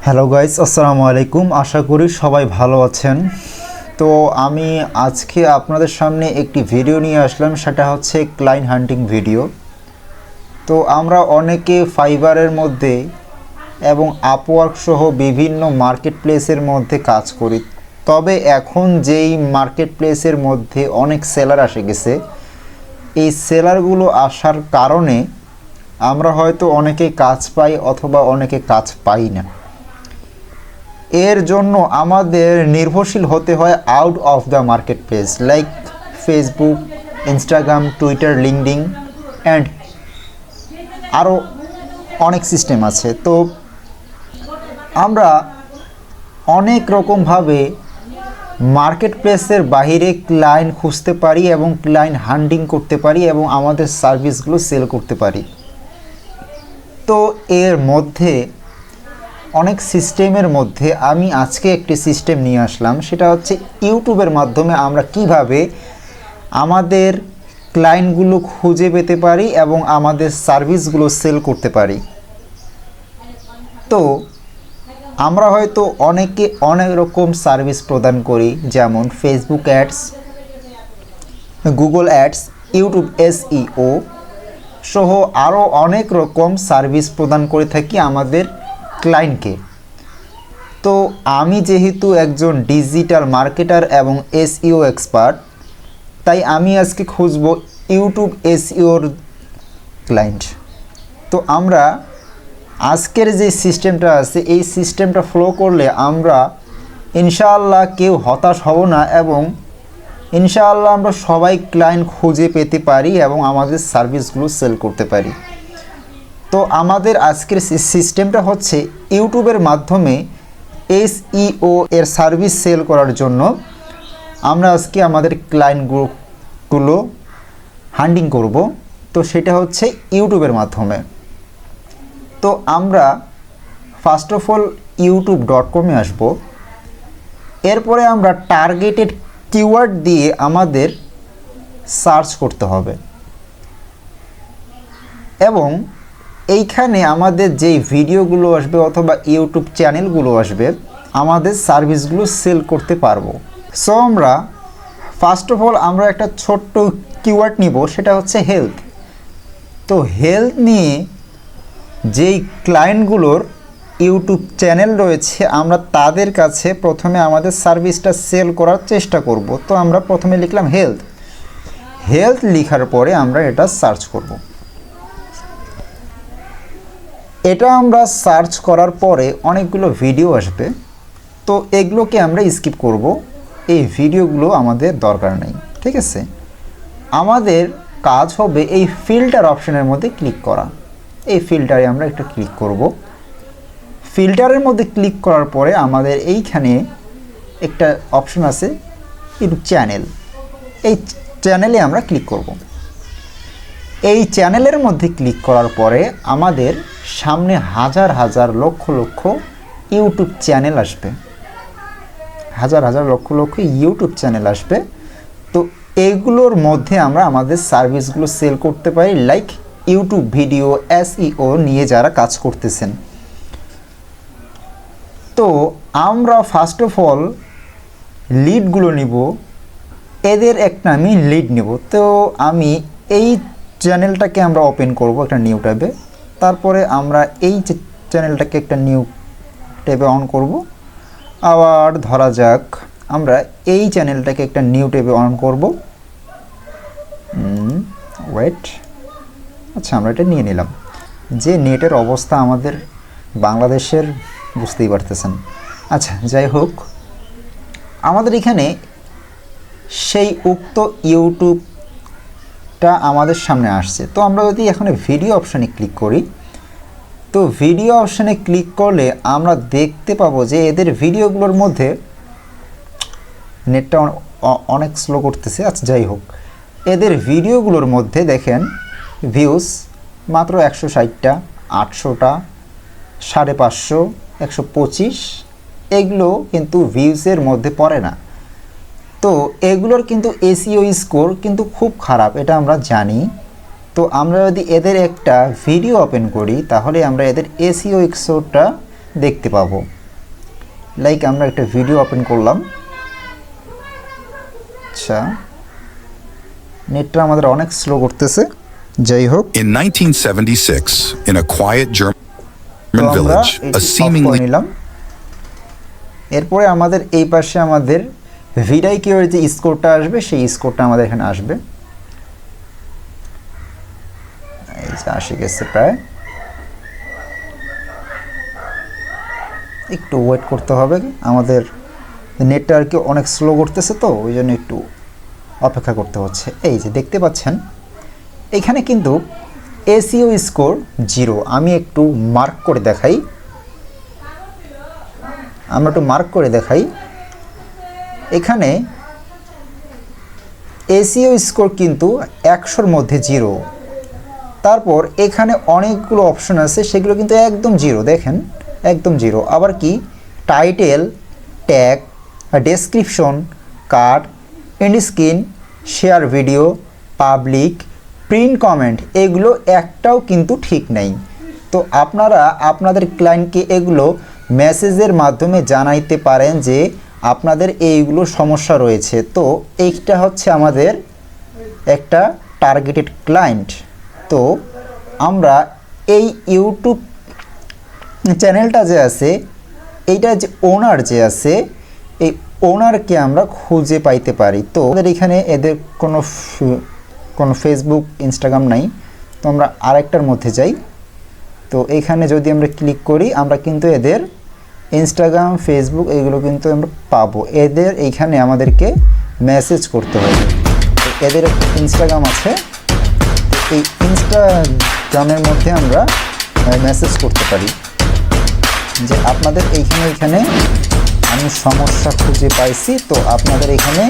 Hello guys, আসসালামু আলাইকুম। আশা করি সবাই ভালো আছেন। তো আমি আজকে আপনাদের সামনে একটি ভিডিও নিয়ে আসলাম, সেটা হচ্ছে ক্লায়েন্ট হান্টিং ভিডিও। তো আমরা অনেকে ফাইবারের মধ্যে এবং আপওয়ার্ক সহ বিভিন্ন মার্কেট প্লেসের মধ্যে কাজ করি। তবে এখন যেই মার্কেট প্লেসের মধ্যে অনেক সেলার এসে গেছে, এই সেলারগুলো আসার কারণে আমরা হয়তো অনেকে কাজ পাই অথবা অনেকে কাজ পাই না। এর জন্য আমাদের নির্ভরশীল হতে হয় out of the market place like Facebook, Instagram, Twitter, LinkedIn and আরও অনেক সিস্টেম আছে। তো আমরা অনেক রকমভাবে মার্কেট প্লেসের বাহিরে ক্লায়েন্ট খুঁজতে পারি এবং ক্লায়েন্ট হান্টিং করতে পারি এবং আমাদের সার্ভিসগুলো সেল করতে পারি। তো এর মধ্যে অনেক সিস্টেমের মধ্যে আমি আজকে একটি সিস্টেম নিয়ে আসলাম, সেটা হচ্ছে ইউটিউবের মাধ্যমে আমরা কিভাবে আমাদের ক্লায়েন্টগুলো খুঁজে পেতে পারি এবং আমাদের সার্ভিসগুলো সেল করতে পারি। তো আমরা হয়তো অনেকে অনেক রকম সার্ভিস প্রদান করি, যেমন Facebook ads, Google ads, YouTube SEO সহ আরও অনেক রকম সার্ভিস প্রদান করে থাকি আমাদের ক্লায়েন্টকে। তো আমি যেহেতু একজন ডিজিটাল মার্কেটার এবং SEO এক্সপার্ট, তাই আমি আজকে খুঁজব ইউটিউব SEOর ক্লায়েন্ট। তো আমরা আজকের যে সিস্টেমটা আছে, এই সিস্টেমটা ফলো করলে আমরা ইনশাআল্লাহ কেউ হতাশ হব না এবং ইনশাআল্লাহ আমরা সবাই ক্লায়েন্ট খুঁজে পেতে পারি এবং আমাদের সার্ভিসগুলো সেল করতে পারি। তো আমাদের আজকের সিস্টেমটা হচ্ছে ইউটিউবের মাধ্যমে SEO এর সার্ভিস সেল করার জন্য আমরা আজকে আমাদের ক্লায়েন্টগুলো হান্টিং করব। তো সেটা হচ্ছে ইউটিউবের মাধ্যমে। তো আমরা ফার্স্ট অফ অল youtube.com এ আসব। এরপরে আমরা টার্গেটেড কিওয়ার্ড দিয়ে আমাদের সার্চ করতে হবে এবং এইখানে আমাদের যেই ভিডিওগুলো আসবে অথবা ইউটিউব চ্যানেলগুলো আসবে, আমাদের সার্ভিসগুলো সেল করতে পারবো। সো আমরা ফার্স্ট অফ অল আমরা একটা ছোট্ট কিওয়ার্ড নিব, সেটা হচ্ছে হেলথ। তো হেলথ নিয়ে যেই ক্লায়েন্টগুলোর ইউটিউব চ্যানেল রয়েছে, আমরা তাদের কাছে প্রথমে আমাদের সার্ভিসটা সেল করার চেষ্টা করব। তো আমরা প্রথমে লিখলাম হেলথ। হেলথ লেখার পরে আমরা এটা সার্চ করব। এটা আমরা সার্চ করার পরে অনেকগুলো ভিডিও আসবে, তো এগুলোকে আমরা স্কিপ করব। এই ভিডিওগুলো আমাদের দরকার নেই, ঠিক আছে। আমাদের কাজ হবে এই ফিল্টার অপশনের মধ্যে ক্লিক করা। এই ফিল্টারে আমরা একটা ক্লিক করব। ফিল্টারের মধ্যে ক্লিক করার পরে আমাদের এইখানে একটা অপশন আছে ইউটিউব চ্যানেল। এই চ্যানেলে আমরা ক্লিক করব। এই চ্যানেলের মধ্যে ক্লিক করার পরে আমাদের সামনে হাজার হাজার লক্ষ লক্ষ ইউটিউব চ্যানেল আসবে, হাজার হাজার লক্ষ লক্ষ ইউটিউব চ্যানেল আসবে। তো এগুলোর মধ্যে আমরা আমাদের সার্ভিসগুলো সেল করতে পারি, লাইক ইউটিউব ভিডিও SEO নিয়ে যারা কাজ করতেছেন। তো আমরা ফার্স্ট অফ অল লিডগুলো নিব, এদের একটা আমি লিড নেব। তো আমি এই চ্যানেলটাকে আমরা ওপেন করব একটা নিউ ট্যাবে। তারপরে আমরা এই চ্যানেলটাকে একটা নিউ ট্যাবে অন করব। আবার ধরা যাক আমরা এই চ্যানেলটাকে একটা নিউ ট্যাবে অন করব। ওয়েট, আচ্ছা আমরা এটা নিয়ে নিলাম। যে নেটের অবস্থা আমাদের বাংলাদেশের বুঝতেই পারতেছেন। আচ্ছা যাই হোক, আমাদের এখানে সেই উক্ত ইউটিউবটা আমাদের সামনে আসছে। তো আমরা যদি এখানে ভিডিও অপশানে ক্লিক করি, তো ভিডিও অপশানে ক্লিক করলে আমরা দেখতে পাবো যে এদের ভিডিওগুলোর মধ্যে নেটটা অনেক স্লো করতেছে। আচ্ছা যাই হোক, এদের ভিডিওগুলোর মধ্যে দেখেন ভিউজ মাত্র 160টা, 800টা, 550, 125, এগুলো কিন্তু ভিউজের মধ্যে পড়ে না। তো এগুলোর কিন্তু SEO স্কোর কিন্তু খুব খারাপ, এটা আমরা জানি। তো আমরা যদি এদের একটা ভিডিও ওপেন করি, তাহলে আমরা এদের SEO স্কোরটা দেখতে পাবো। লাইক আমরা একটা ভিডিও ওপেন করলাম, আচ্ছা নেটটা আমাদের অনেক স্লো করতেছে, যাই হোক। In 1976, in a quiet German village, a seemingly নিলাম। এরপরে আমাদের এই পাশে আমাদের ভিডিও এর যে স্কোরটা আসবে সেই স্কোরটা আমাদের এখানে আসবে। এই যে আসে গেছে প্রায়, একটু ওয়েট করতে হবে, আমাদের নেটটা আর কি অনেক স্লো করতেছে, তো ওই জন্য একটু অপেক্ষা করতে হচ্ছে। এই যে দেখতে পাচ্ছেন এখানে কিন্তু এসইও স্কোর 0। আমি একটু মার্ক করে দেখাই, এখানে এসইও স্কোর কিন্তু 100-র মধ্যে 0। তারপর এখানে অনেকগুলো অপশন আছে, সেগুলো কিন্তু একদম 0, দেখেন একদম 0। আবার কি title, tag, description, card, and screen, share video, public, print comment, এগুলো একটাও কিন্তু ঠিক নেই। তো আপনারা আপনাদের ক্লায়েন্টকে এগুলো মেসেজের মাধ্যমে জানাইতে পারেন যে আপনাদের এইগুলো সমস্যা রয়েছে। তো এইটা হচ্ছে আমাদের একটা টার্গেটেড ক্লায়েন্ট। তো আমরা এই ইউটিউব চ্যানেলটা যে আছে, এইটা যে ওনার যে আছে, এই ওনারকে আমরা খুঁজে পাইতে পারি। তো আমাদের এখানে এদের কোনো ফেসবুক, ইনস্টাগ্রাম নাই, তো আমরা আরেকটার মধ্যে যাই। তো এখানে যদি আমরা ক্লিক করি, আমরা কিন্তু এদের ইনস্টাগ্রাম, ফেসবুক এগুলো কিন্তু আমরা পাবো। এদের এইখানে আমাদেরকে মেসেজ করতে হবে। এদের ইনস্টাগ্রাম আছে, এই ইনস্টাগ্রামের মধ্যে আমরা মেসেজ করতে পারি যে আপনাদের এইখানে আমি সমস্যা খুঁজে পাইছি, তো আপনাদের এখানে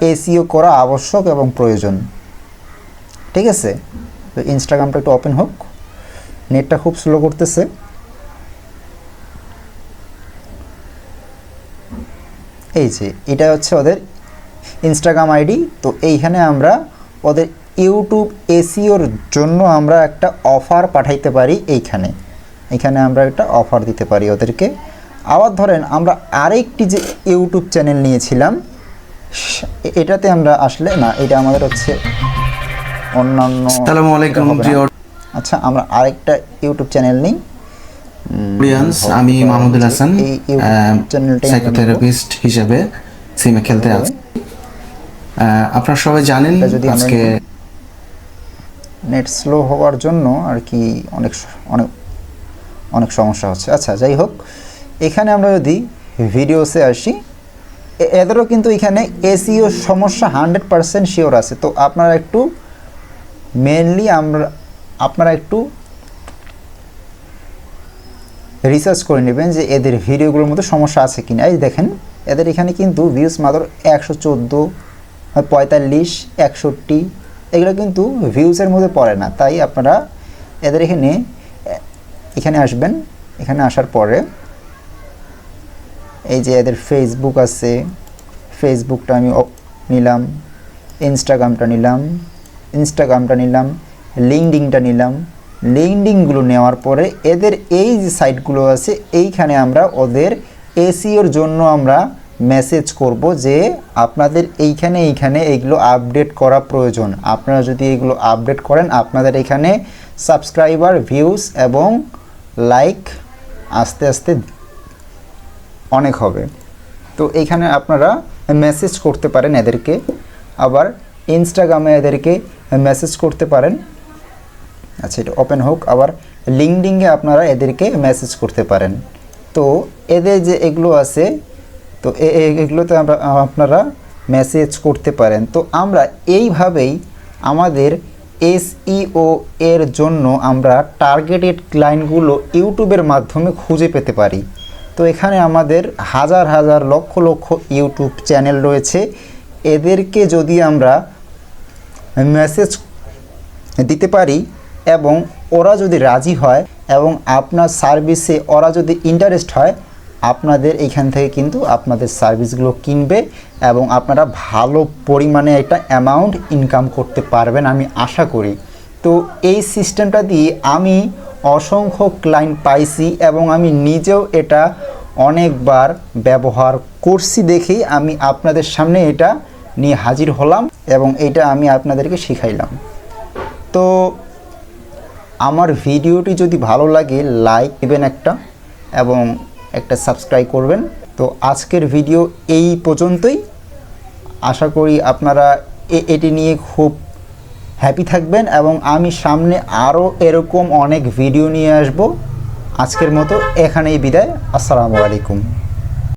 এসইও করা আবশ্যক এবং প্রয়োজন। ঠিক আছে, তো ইনস্টাগ্রামটা একটু ওপেন হোক, নেটটা খুব স্লো করতেছে। এই যে এটা হচ্ছে ওদের ইনস্টাগ্রাম আইডি। তো এইখানে আমরা ওদের ইউটিউব এসইওর জন্য আমরা একটা অফার পাঠাইতে পারি। এইখানে আমরা একটা অফার দিতে পারি ওদেরকে। আবার ধরেন আমরা আরেকটি যে ইউটিউব চ্যানেল নিয়েছিলাম, এটাতে আমরা আসলে না, এটা আমাদের হচ্ছে অন্যান্য। আসসালামু আলাইকুম প্রিয়। আচ্ছা, আমরা আরেকটা ইউটিউব চ্যানেল নিই। আমি মাহমুদুল হাসান, সাইকোথেরাপিস্ট হিসেবে সিমে খেলতে আছি। আপনারা সবাই জানেন আজকে নেট স্লো হওয়ার জন্য আর কি অনেক সমস্যা হচ্ছে। আচ্ছা, যাই হোক, এখানে আমরা যদি ভিডিওসে আসি, এদেরও কিন্তু এখানে এসইও সমস্যা 100% শিওর আছে। তো আপনারা একটু মেনলি আপনারা একটু রিসার্চ করে নেবেন যে এদের ভিডিওগুলোর মধ্যে সমস্যা আছে কিনা। এই দেখেন এদের এখানে কিন্তু ভিউজ মাত্র 114, 45, 61, এগুলো কিন্তু ভিউজের মধ্যে পড়ে না। তাই আপনারা এদের এখানে আসবেন। এখানে আসার পরে এই যে এদের ফেসবুক আছে, ফেসবুকটা আমি নিলাম, ইনস্টাগ্রামটা নিলাম, লিঙ্কডিনটা নিলাম। লিঙ্কডিনগুলো নেওয়ার পরে এদের এই যে সাইটগুলো আছে, এইখানে আমরা ওদের এসইওর জন্য আমরা মেসেজ করব যে আপনাদের এইখানে এইগুলো আপডেট করা প্রয়োজন। আপনারা যদি এগুলো আপডেট করেন, আপনাদের এখানে সাবস্ক্রাইবার, ভিউজ এবং লাইক আস্তে আস্তে অনেক হবে। তো এইখানে আপনারা মেসেজ করতে পারেন এদেরকে। আবার ইনস্টাগ্রামে এদেরকে মেসেজ করতে পারেন। আচ্ছা, এটা ওপেন হোক। আবার লিঙ্কডিনে আপনারা এদেরকে মেসেজ করতে পারেন। তো এদের যে এগুলো আছে, তো এগুলোতে আপনারা মেসেজ করতে পারেন। তো আমরা এইভাবেই আমাদের এসইও এর জন্য আমরা টার্গেটেড ক্লায়েন্টগুলো ইউটিউবের মাধ্যমে খুঁজে পেতে পারি। তো এখানে আমাদের হাজার হাজার লক্ষ লক্ষ ইউটিউব চ্যানেল রয়েছে। এদেরকে যদি আমরা মেসেজ দিতে পারি এবং ওরা যদি রাজি হয় এবং আপনার সার্ভিসে ওরা যদি ইন্টারেস্ট হয়, আপনাদের এইখান থেকে কিন্তু আপনাদের সার্ভিসগুলো কিনবে এবং আপনারা ভালো পরিমাণে একটা অ্যামাউন্ট ইনকাম করতে পারবেন, আমি আশা করি। তো এই সিস্টেমটা দিয়ে আমি অসংখ্য ক্লায়েন্ট পাইছি এবং আমি নিজেও এটা অনেকবার ব্যবহার করছি দেখেই আমি আপনাদের সামনে এটা নিয়ে হাজির হলাম এবং এটা আমি আপনাদেরকে শিখাইলাম। তো আমার ভিডিওটি যদি ভালো লাগে লাইক দিবেন একটা এবং একটা সাবস্ক্রাইব করবেন। তো আজকের ভিডিও এই পর্যন্তই। আশা করি আপনারা এটি নিয়ে খুব হ্যাপি থাকবেন এবং আমি সামনে আরও এরকম অনেক ভিডিও নিয়ে আসব। আজকের মতো এখানেই বিদায়। আসসালামু আলাইকুম।